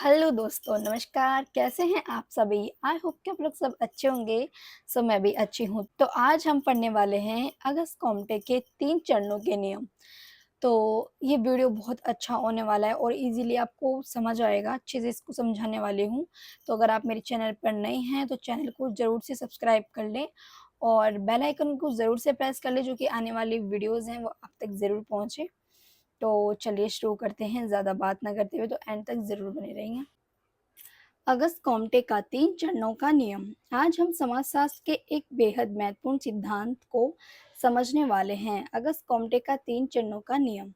Hello दोस्तों, नमस्कार। कैसे हैं आप सभी? आई होप कि आप लोग सब अच्छे होंगे। मैं भी अच्छी हूँ। तो आज हम पढ़ने वाले हैं अगस्त कॉम्टे के 3 चरणों के नियम। तो ये वीडियो बहुत अच्छा होने वाला है और इजीली आपको समझ आएगा। अच्छे से इसको समझाने वाली हूँ। तो अगर आप मेरे चैनल पर नए हैं तो चैनल को ज़रूर से सब्सक्राइब कर लें और बेल आइकन को ज़रूर से प्रेस कर लें, जो कि आने वाली वीडियोज़ हैं वो आप तक ज़रूर पहुँचे। तो चलिए शुरू करते हैं, ज़्यादा बात ना करते हुए। तो एंड तक ज़रूर बने रहिए। अगस्त कॉम्टे का 3 चरणों का नियम। आज हम समाजशास्त्र के एक बेहद महत्वपूर्ण सिद्धांत को समझने वाले हैं। अगस्त कॉम्टे का 3 चरणों का नियम।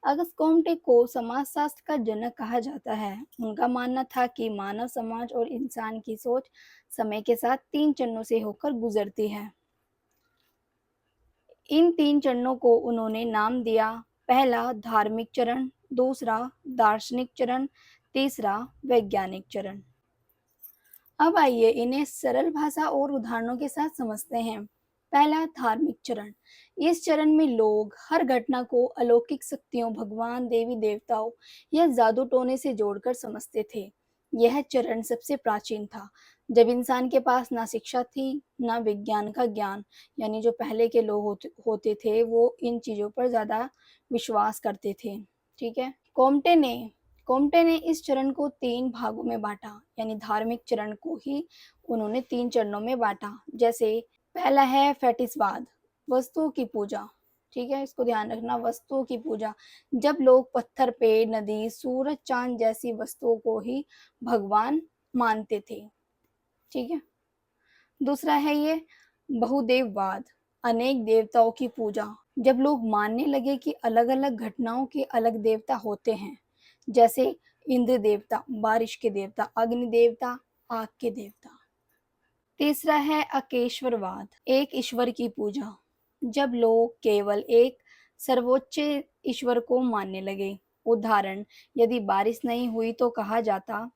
अगस्त कॉम्टे को समाजशास्त्र का जनक कहा जाता है। उनका मानना था कि मानव समाज और इंसान की सोच समय के साथ 3 चरणों से होकर गुजरती है। इन 3 चरणों को उन्होंने नाम दिया। पहला धार्मिक चरण, दूसरा दार्शनिक चरण, तीसरा वैज्ञानिक चरण। अब आइए इन्हें सरल भाषा और उदाहरणों के साथ समझते हैं। पहला धार्मिक चरण। इस चरण में लोग हर घटना को अलौकिक शक्तियों, भगवान, देवी देवताओं या जादू टोने से जोड़कर समझते थे। यह चरण सबसे प्राचीन था, जब इंसान के पास ना शिक्षा थी ना विज्ञान का ज्ञान। यानी जो पहले के लोग होते थे वो इन चीज़ों पर ज़्यादा विश्वास करते थे। ठीक है। कोम्टे ने इस चरण को 3 भागों में बांटा। यानी धार्मिक चरण को ही उन्होंने 3 चरणों में बांटा। जैसे पहला है फेटिशवाद, वस्तुओं की पूजा। ठीक है, इसको ध्यान रखना, वस्तुओं की पूजा। जब लोग पत्थर, पेड़, नदी, सूरज, चांद जैसी वस्तुओं को ही भगवान मानते थे। ठीक है। दूसरा है ये बहुदेववाद, अनेक देवताओं की पूजा। जब लोग मानने लगे कि अलग अलग घटनाओं के अलग देवता होते हैं, जैसे इंद्र देवता, बारिश के देवता, अग्नि देवता, आग के देवता। तीसरा है अकेश्वरवाद, एक ईश्वर की पूजा। जब लोग केवल एक सर्वोच्च ईश्वर को मानने लगे। उदाहरण, यदि बारिश नहीं हुई तो कहा जाता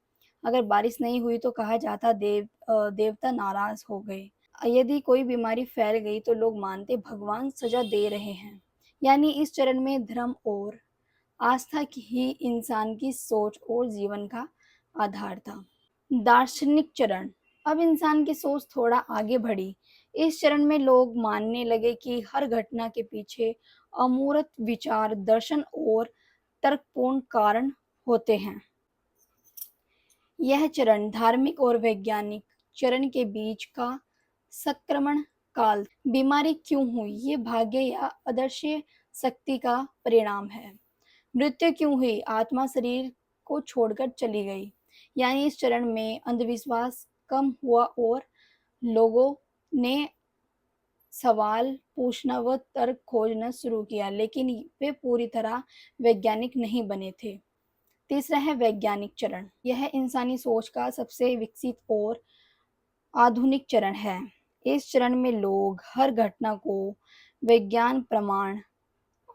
अगर बारिश नहीं हुई तो कहा जाता देवता नाराज हो गए। यदि कोई बीमारी फैल गई तो लोग मानते भगवान सजा दे रहे हैं। यानी इस चरण में धर्म और आस्था की ही इंसान की सोच और जीवन का आधार था। दार्शनिक चरण। अब इंसान की सोच थोड़ा आगे बढ़ी। इस चरण में लोग मानने लगे कि हर घटना के पीछे अमूर्त विचार, दर्शन और तर्कपूर्ण कारण होते हैं। यह चरण धार्मिक और वैज्ञानिक चरण के बीच का संक्रमण काल। बीमारी क्यों हुई? ये भाग्य या अदृश्य शक्ति का परिणाम है। मृत्यु क्यों हुई? आत्मा शरीर को छोड़कर चली गई। यानी इस चरण में अंधविश्वास कम हुआ और लोगों ने सवाल पूछना व तर्क खोजना शुरू किया, लेकिन वे पूरी तरह वैज्ञानिक नहीं बने थे। तीसरा है वैज्ञानिक चरण। यह इंसानी सोच का सबसे विकसित और आधुनिक चरण है। इस चरण में लोग हर घटना को विज्ञान, प्रमाण,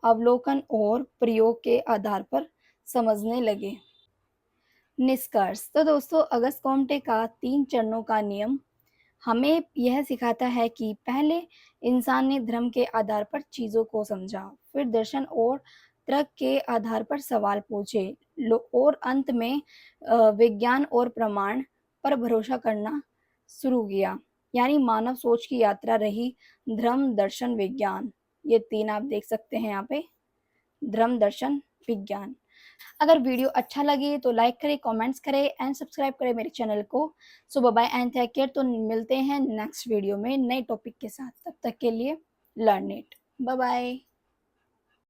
अवलोकन और प्रयोग के आधार पर समझने लगे। निष्कर्ष। तो दोस्तों, अगस्त कॉम्टे का 3 चरणों का नियम हमें यह सिखाता है कि पहले इंसान ने धर्म के आधार पर चीज़ों को समझा, फिर दर्शन और तर्क के आधार पर सवाल पूछे, और अंत में विज्ञान और प्रमाण पर भरोसा करना शुरू किया। यानी मानव सोच की यात्रा रही धर्म, दर्शन, विज्ञान। ये 3 आप देख सकते हैं यहाँ पे, धर्म, दर्शन, विज्ञान। अगर वीडियो अच्छा लगे तो लाइक करें, कमेंट्स करें एंड सब्सक्राइब करें मेरे चैनल को। So bye bye and take care. तो मिलते हैं नेक्स्ट वीडियो में नए टॉपिक के साथ। तब तक के लिए लर्न इट। Bye bye.